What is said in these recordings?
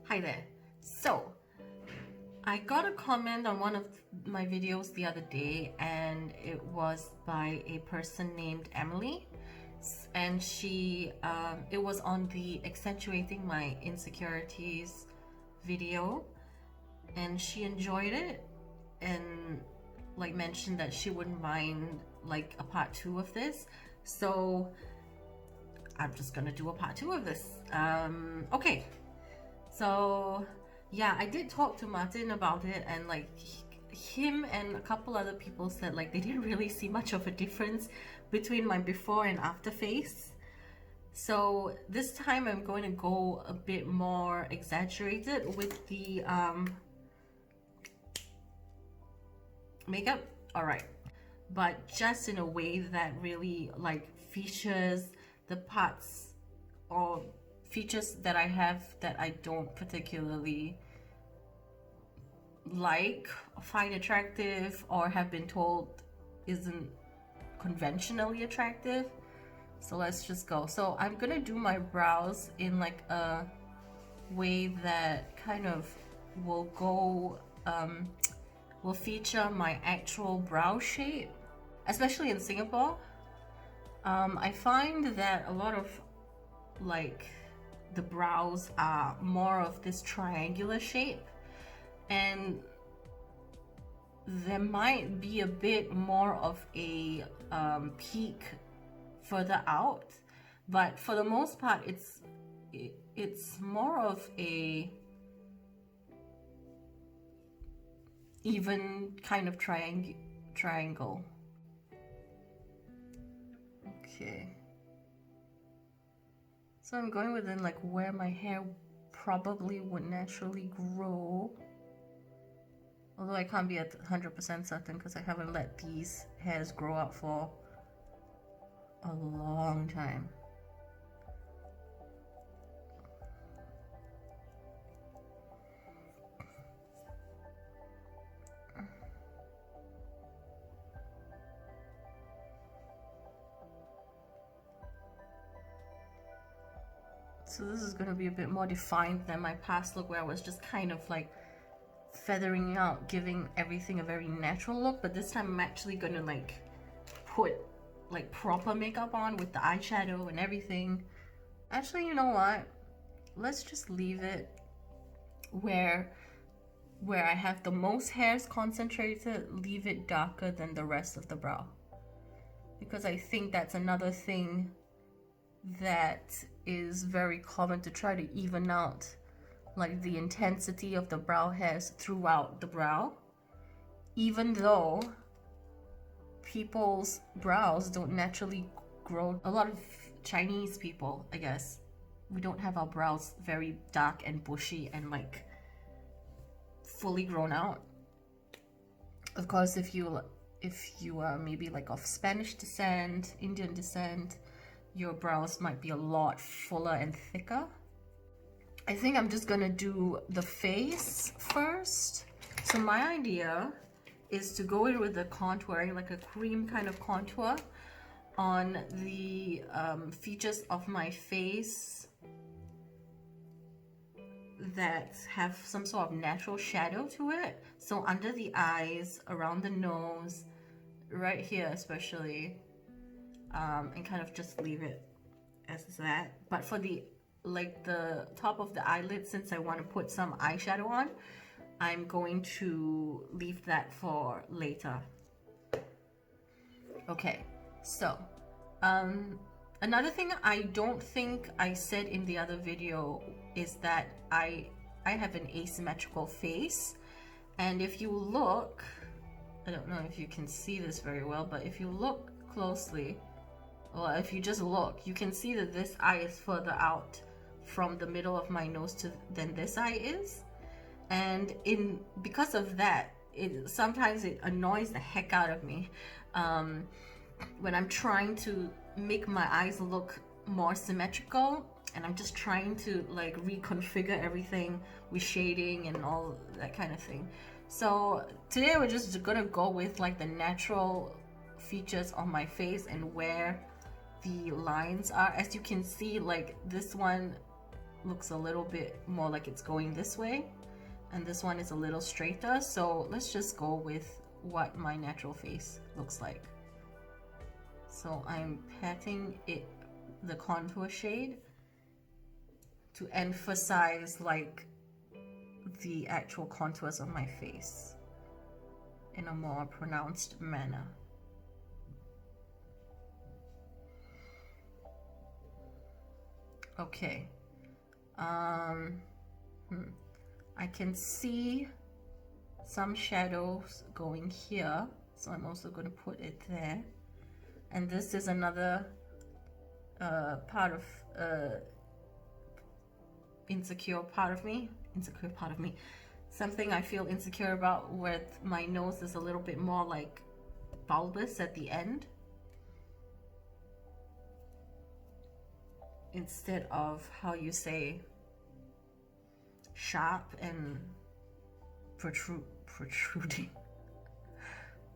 Hi there. So, I got a comment on one of my videos the other day, and it was by a person named Emily. And it was on the Accentuating My Insecurities video, and she enjoyed it and like mentioned that she wouldn't mind like a part 2 of this. So, I'm just gonna do a part 2 of this. Okay. So yeah, I did talk to Martin about it, and like him and a couple other people said like they didn't really see much of a difference between my before and after face. So this time I'm going to go a bit more exaggerated with the makeup. Alright, but just in a way that really like features the parts or features that I have that I don't particularly like, find attractive, or have been told isn't conventionally attractive. So let's just go. So I'm gonna do my brows in like a way that kind of will go will feature my actual brow shape, especially in Singapore. I find that a lot of like the brows are more of this triangular shape, and there might be a bit more of a peak further out, but for the most part it's more of a even kind of triangle. Okay. So I'm going within like where my hair probably would naturally grow. Although I can't be at 100% certain because I haven't let these hairs grow out for a long time. So this is going to be a bit more defined than my past look, where I was just kind of like feathering out, giving everything a very natural look. But this time I'm actually going to like put like proper makeup on with the eyeshadow and everything. Actually, you know what? Let's just leave it where I have the most hairs concentrated, leave it darker than the rest of the brow. Because I think that's another thing that is very common, to try to even out like the intensity of the brow hairs throughout the brow, even though people's brows don't naturally grow. A lot of Chinese people, I guess, we don't have our brows very dark and bushy and like fully grown out. Of course, if you are maybe like of Spanish descent, Indian descent, your brows might be a lot fuller and thicker. I think I'm just gonna do the face first. So my idea is to go in with the contouring, like a cream kind of contour on the features of my face that have some sort of natural shadow to it. So under the eyes, around the nose, right here especially, and kind of just leave it as that. But for the top of the eyelid, since I want to put some eyeshadow on, I'm going to leave that for later. Okay, so another thing I don't think I said in the other video is that I have an asymmetrical face, and if you look, I don't know if you can see this very well, but if you look closely, or if you just look, you can see that this eye is further out from the middle of my nose than this eye is. And because of that, sometimes it annoys the heck out of me when I'm trying to make my eyes look more symmetrical, and I'm just trying to like reconfigure everything with shading and all that kind of thing. So today we're just gonna go with like the natural features on my face and where the lines are. As you can see, like this one looks a little bit more like it's going this way, and this one is a little straighter. So let's just go with what my natural face looks like. So I'm patting it, the contour shade, to emphasize like the actual contours of my face in a more pronounced manner. Okay. I can see some shadows going here, so I'm also going to put it there. And this is another part of insecure part of me. Something I feel insecure about, with my nose is a little bit more like bulbous at the end, instead of how you say sharp and protruding.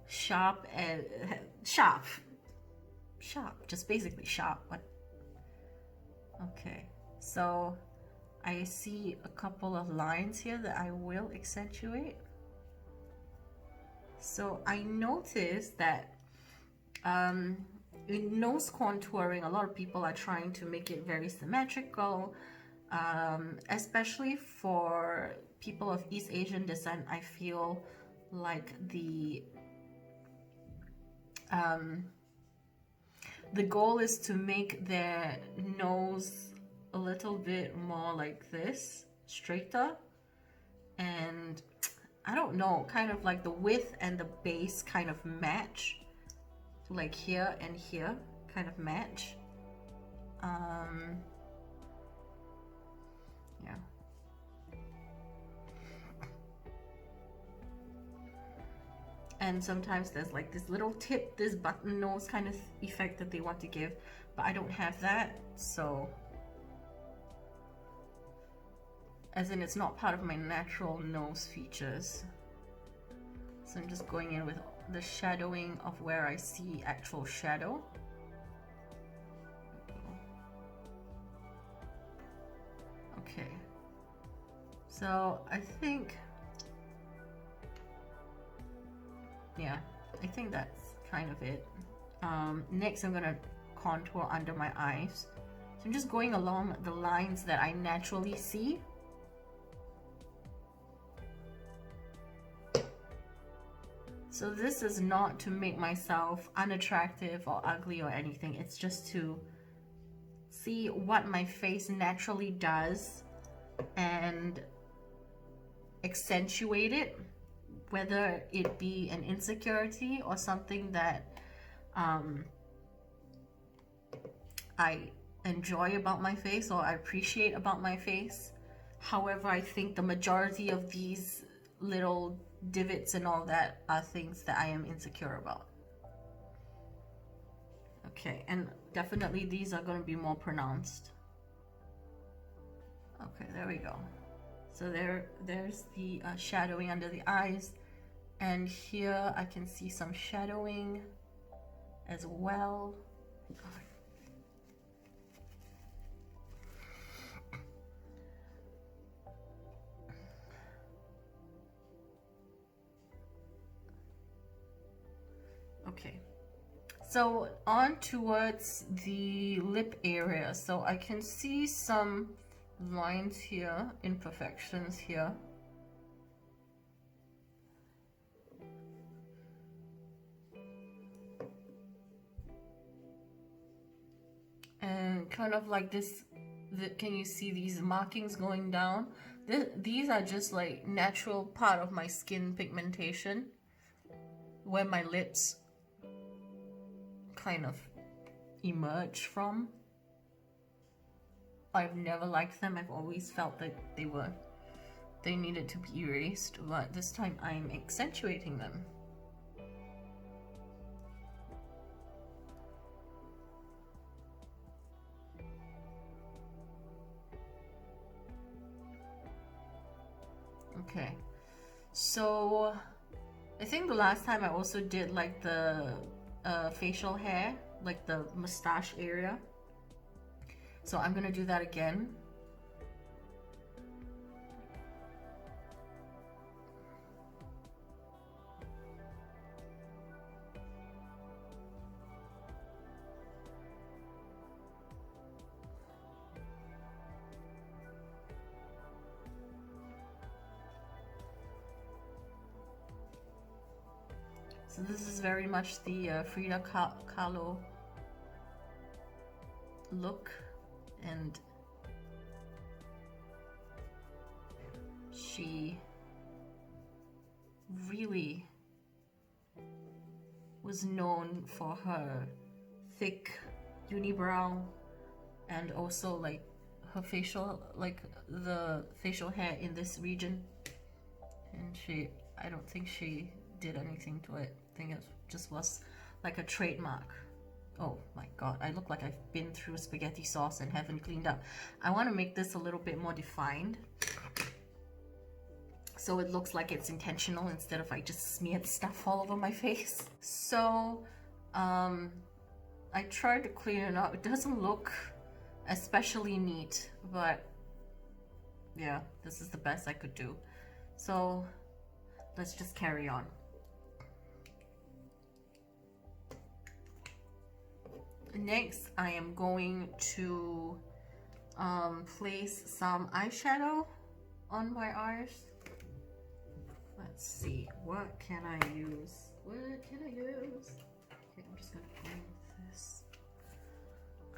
Sharp and sharp, just basically sharp. What? Okay, so I see a couple of lines here that I will accentuate. So I noticed that in nose contouring, a lot of people are trying to make it very symmetrical, especially for people of East Asian descent. I feel like the goal is to make their nose a little bit more like this, straighter, and I don't know, kind of like the width and the base kind of match, like here and here kind of match. Yeah. And sometimes there's like this little tip, this button nose kind of effect that they want to give, but I don't have that, so as in it's not part of my natural nose features. So I'm just going in with the shadowing of where I see actual shadow. Okay, so I think, yeah, I think that's kind of it. Next I'm gonna contour under my eyes. So I'm just going along the lines that I naturally see. So this is not to make myself unattractive or ugly or anything. It's just to see what my face naturally does and accentuate it, whether it be an insecurity or something that I enjoy about my face or I appreciate about my face. However, I think the majority of these little divots and all that are things that I am insecure about. Okay, and definitely these are going to be more pronounced. Okay, there we go. So there's the shadowing under the eyes, and here I can see some shadowing as well. Okay, so on towards the lip area. So I can see some lines here, imperfections here. And kind of like this, can you see these markings going down? These are just like natural part of my skin pigmentation, where my lips kind of emerge from. I've never liked them. I've always felt that they needed to be erased, but this time I'm accentuating them. Okay, so I think the last time I also did like the facial hair, like the mustache area. So I'm gonna do that again. So this is very much the Frida Kahlo look, and she really was known for her thick unibrow and also like her facial, like the facial hair in this region. And I don't think she did anything to it. I think it just was like a trademark. Oh my god, I look like I've been through spaghetti sauce and haven't cleaned up. I want to make this a little bit more defined, so it looks like it's intentional instead of I just smeared stuff all over my face. So I tried to clean it up. It doesn't look especially neat, but yeah, this is the best I could do. So let's just carry on. Next, I am going to place some eyeshadow on my eyes. Let's see, what can I use? What can I use? Okay, I'm just gonna play with this.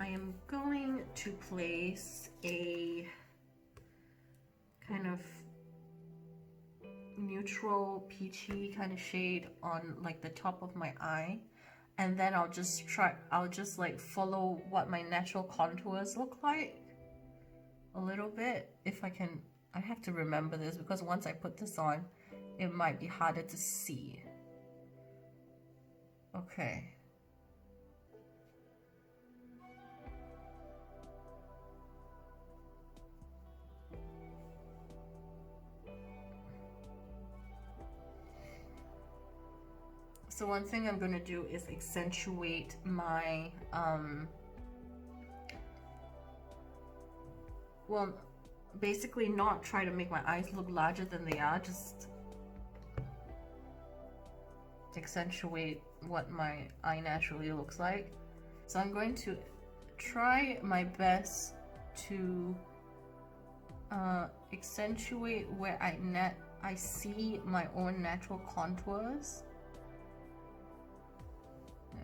I am going to place a kind of neutral peachy kind of shade on like the top of my eye, and then I'll just like follow what my natural contours look like a little bit, if I can. I have to remember this because once I put this on, it might be harder to see. Okay. So one thing I'm gonna do is accentuate my, well, basically not try to make my eyes look larger than they are, just accentuate what my eye naturally looks like. So I'm going to try my best to accentuate where I see my own natural contours.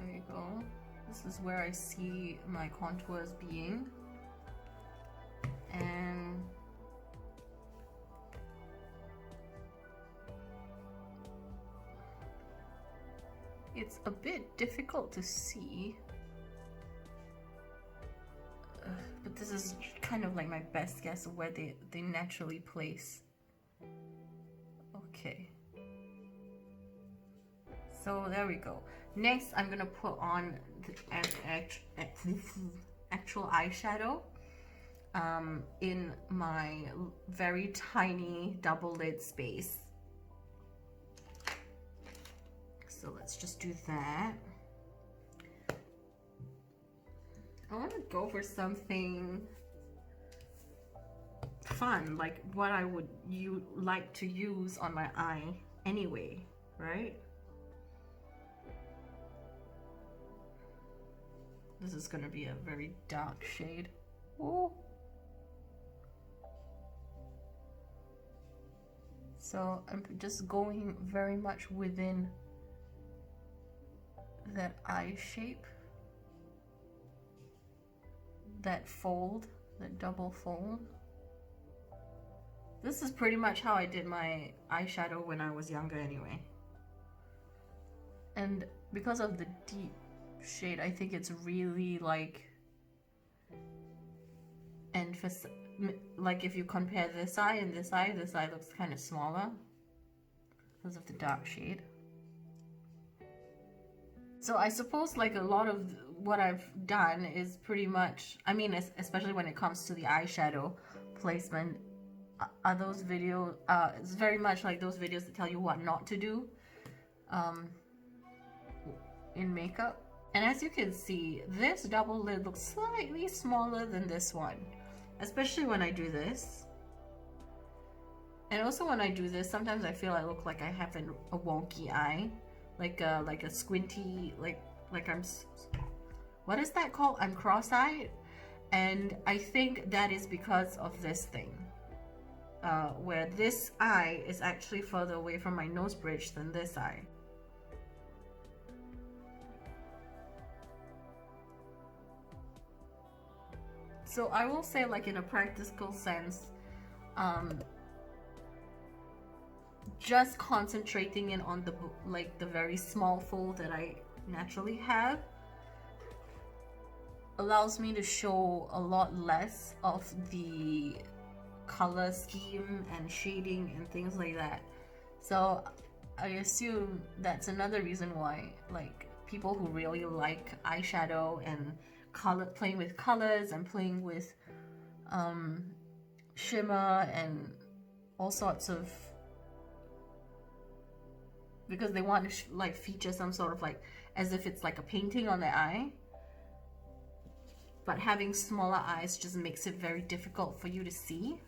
There you go. This is where I see my contours being. And it's a bit difficult to see, but this is kind of like my best guess of where they naturally place. Okay. So there we go. Next, I'm gonna put on the actual eyeshadow in my very tiny double lid space. So let's just do that. I want to go for something fun, like what I would like to use on my eye anyway, right? This is gonna be a very dark shade. Ooh. So I'm just going very much within that eye shape, that fold, that double fold. This is pretty much how I did my eyeshadow when I was younger anyway. And because of the deep shade, I think it's really like like if you compare this eye and this eye looks kind of smaller because of the dark shade. So I suppose like a lot of what I've done is pretty much, I mean, especially when it comes to the eyeshadow placement, are those videos, it's very much like those videos that tell you what not to do in makeup. And as you can see, this double lid looks slightly smaller than this one, especially when I do this. And also when I do this, sometimes I feel I look like I have a wonky eye, like a squinty, like I'm, what is that called? I'm cross-eyed. And I think that is because of this thing, where this eye is actually further away from my nose bridge than this eye. So I will say, like, in a practical sense, just concentrating in on the, like, the very small fold that I naturally have allows me to show a lot less of the color scheme and shading and things like that. So I assume that's another reason why, like, people who really like eyeshadow and playing with colors and playing with shimmer and all sorts of, because they want to like feature some sort of, like, as if it's like a painting on their eye, but having smaller eyes just makes it very difficult for you to see.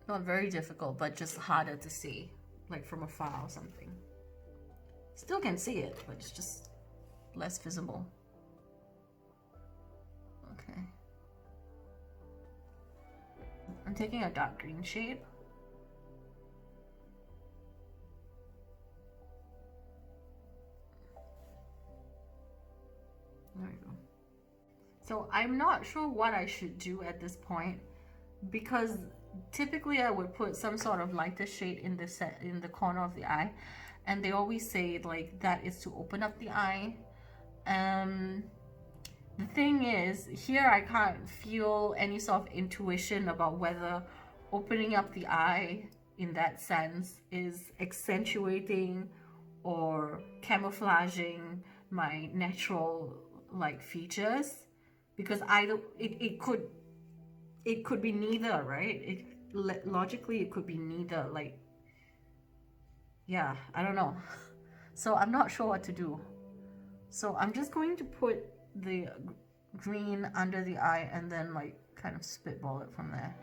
Not very difficult, but just harder to see, like from afar or something. Still can see it, but it's just less visible. Okay. I'm taking a dark green shade. There we go. So I'm not sure what I should do at this point, because typically I would put some sort of lighter shade in the corner of the eye, and they always say, like, that is to open up the eye. The thing is, here I can't feel any sort of intuition about whether opening up the eye in that sense is accentuating or camouflaging my natural, like, features, because either it could be neither, right? Logically it could be neither, like, yeah, I don't know. So I'm not sure what to do. So I'm just going to put the green under the eye and then, like, kind of spitball it from there.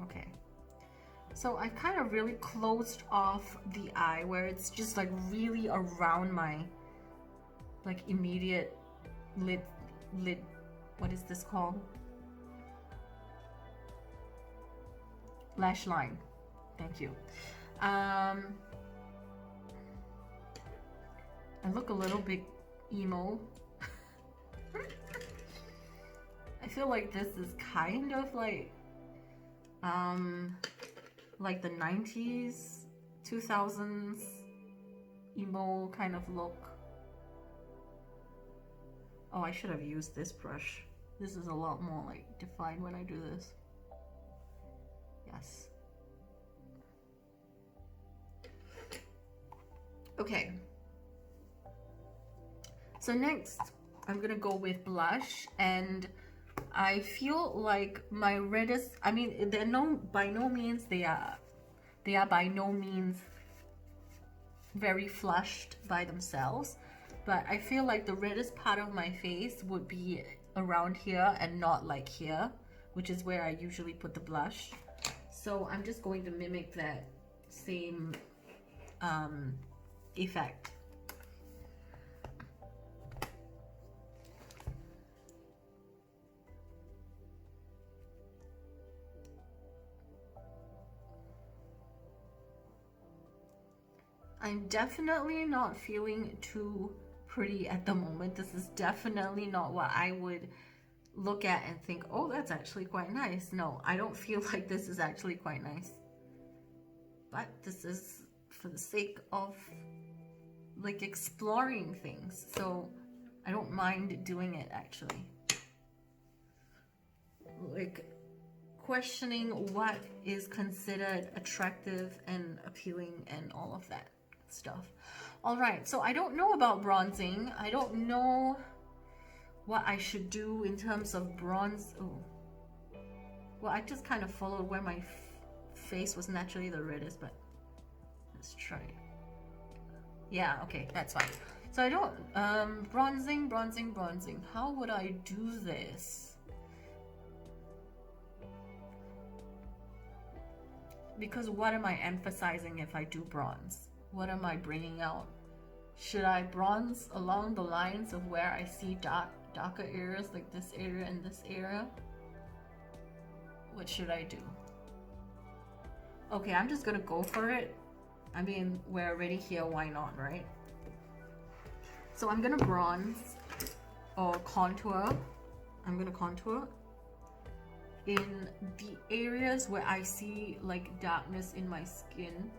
Okay, so I kind of really closed off the eye where it's just, like, really around my, like, immediate lid, what is this called? Lash line. Thank you. I look a little bit emo. I feel like this is kind of like the 90s, 2000s emo kind of look. Oh, I should have used this brush. This is a lot more, like, defined when I do this. Yes. Okay. So next, I'm gonna go with blush, and I feel like my reddest, I mean, they're by no means by no means very flushed by themselves, but I feel like the reddest part of my face would be around here and not, like, here, which is where I usually put the blush. So I'm just going to mimic that same effect. I'm definitely not feeling too pretty at the moment. This is definitely not what I would look at and think, oh, that's actually quite nice. No, I don't feel like this is actually quite nice. But this is for the sake of, like, exploring things. So I don't mind doing it, actually. Like, questioning what is considered attractive and appealing and all of that stuff. All right, so I don't know about bronzing. I don't know what I should do in terms of bronze. Oh, well, I just kind of followed where my face was naturally the reddest, but let's try it. Yeah, okay, that's fine. So I don't, bronzing. How would I do this? Because what am I emphasizing if I do bronze? What am I bringing out? Should I bronze along the lines of where I see darker areas, like this area and this area? What should I do? Okay, I'm just gonna go for it. I mean, we're already here, why not, right? So I'm gonna bronze or contour. I'm gonna contour in the areas where I see like darkness in my skin.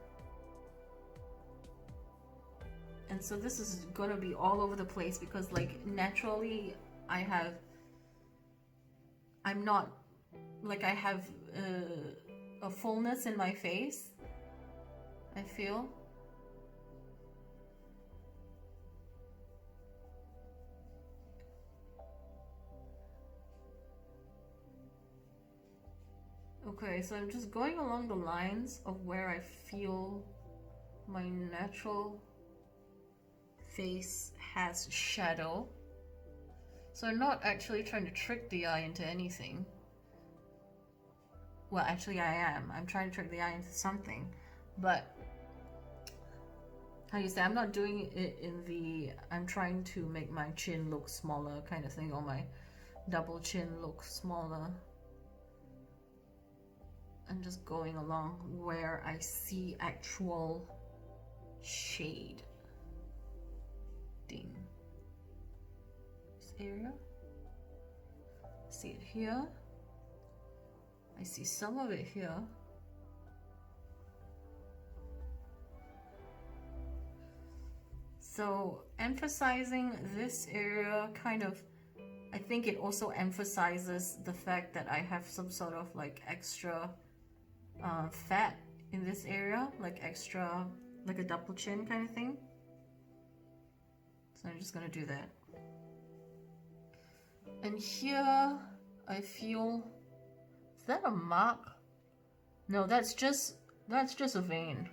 And so this is gonna be all over the place because like naturally I have a fullness in my face, I feel. Okay, so I'm just going along the lines of where I feel my natural face has shadow. So I'm not actually trying to trick the eye into anything. Well, actually I am. I'm trying to trick the eye into something. But, how do you say, I'm not doing it in the, I'm trying to make my chin look smaller kind of thing, or my double chin look smaller. I'm just going along where I see actual shade. Ding. This area. See it here. I see some of it here. So emphasizing this area kind of, I think it also emphasizes the fact that I have some sort of like extra fat in this area, like extra, like a double chin kind of thing. So I'm just gonna do that. And here I feel, is that a mark? No, that's just a vein.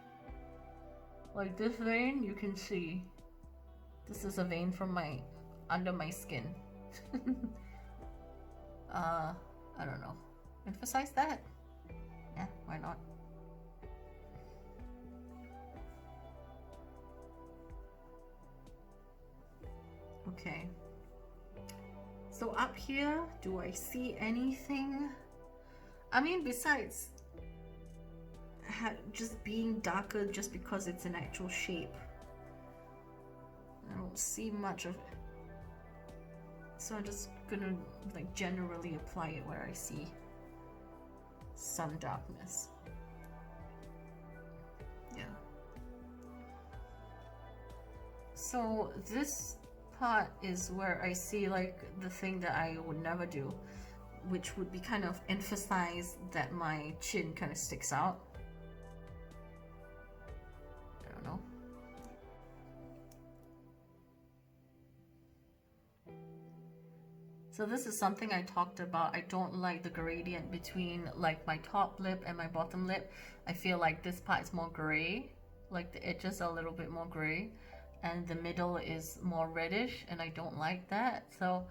Like this vein, you can see. This is a vein from my, under my skin. I don't know. Emphasize that? Yeah, why not? Okay. So up here, do I see anything? I mean, besides just being darker just because it's an actual shape, I don't see much of it. So I'm just gonna like generally apply it where I see some darkness. Yeah. So this part is where I see like the thing that I would never do, which would be kind of emphasize that my chin kind of sticks out. I don't know. So this is something I talked about. I don't like the gradient between like my top lip and my bottom lip. I feel like this part is more gray, like the edges are a little bit more gray, and the middle is more reddish, and I don't like that. So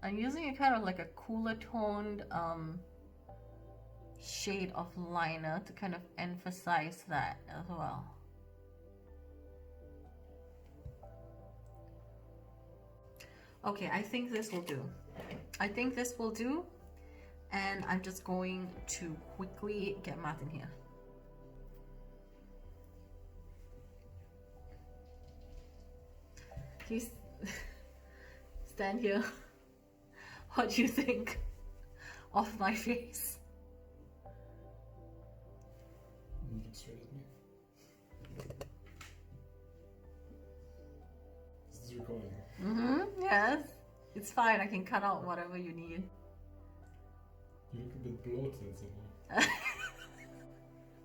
I'm using a kind of like a cooler toned shade of liner to kind of emphasize that as well. Okay, I think this will do. I think this will do, and I'm just going to quickly get matte in here. Please stand here. What do you think of my face? Look straight at me. Is this recording? Yes. It's fine, I can cut out whatever you need. You look a bit bloated somehow.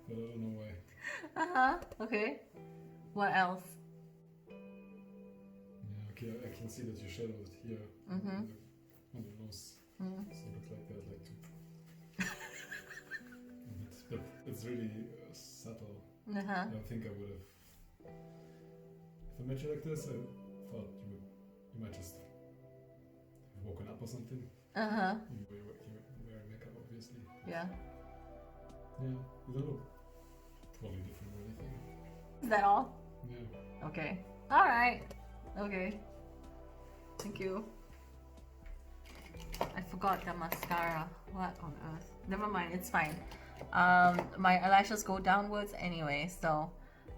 But I don't know why. Okay. What else? Yeah, okay, I can see that you shadowed here on the nose. So look like that, like but it's really subtle. I think I would have, if I'm met you like this, I thought you might just have woken up or something. Uh-huh. You wear makeup, obviously. Yeah. Yeah, you don't look totally different or anything. Is that all? Yeah. Okay. Alright. Okay. Thank you. I forgot the mascara. What on earth? Never mind, it's fine. My eyelashes go downwards anyway, so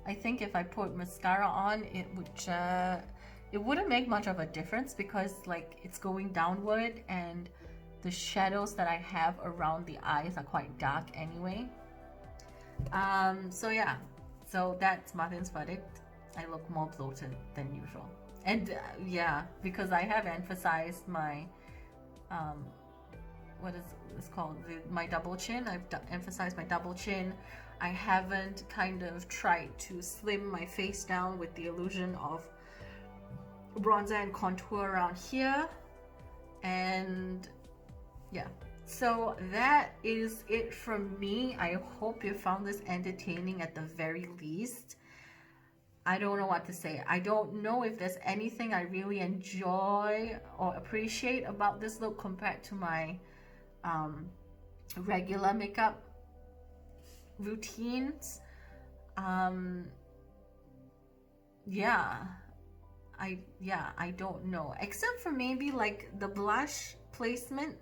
I think if I put mascara on, it wouldn't make much of a difference because like it's going downward and the shadows that I have around the eyes are quite dark anyway. So yeah, so that's Martin's verdict. I look more bloated than usual. And yeah, because I have emphasized my what is this called, my double chin. I've emphasized my double chin. I haven't kind of tried to slim my face down with the illusion of bronzer and contour around here. And yeah, so that is it from me. I hope you found this entertaining at the very least. I don't know what to say. I don't know if there's anything I really enjoy or appreciate about this look compared to my regular makeup routines. Yeah, I don't know. Except for maybe like the blush placement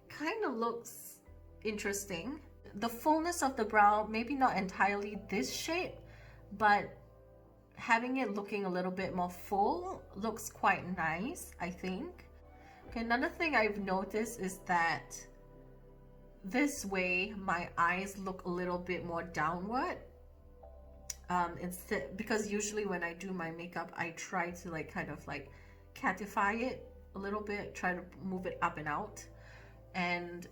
kind of looks interesting. The fullness of the brow, maybe not entirely this shape, but having it looking a little bit more full looks quite nice, I think. Okay, another thing I've noticed is that this way my eyes look a little bit more downward. Instead, because usually when I do my makeup, I try to like kind of like catify it a little bit, try to move it up and out. And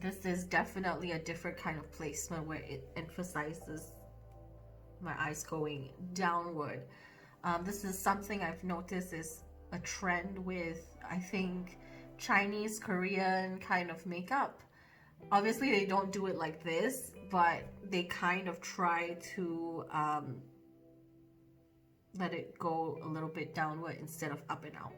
this is definitely a different kind of placement where it emphasizes my eyes going downward. This is something I've noticed is a trend with, I think, Chinese, Korean kind of makeup. Obviously they don't do it like this, but they kind of try to let it go a little bit downward instead of up and out.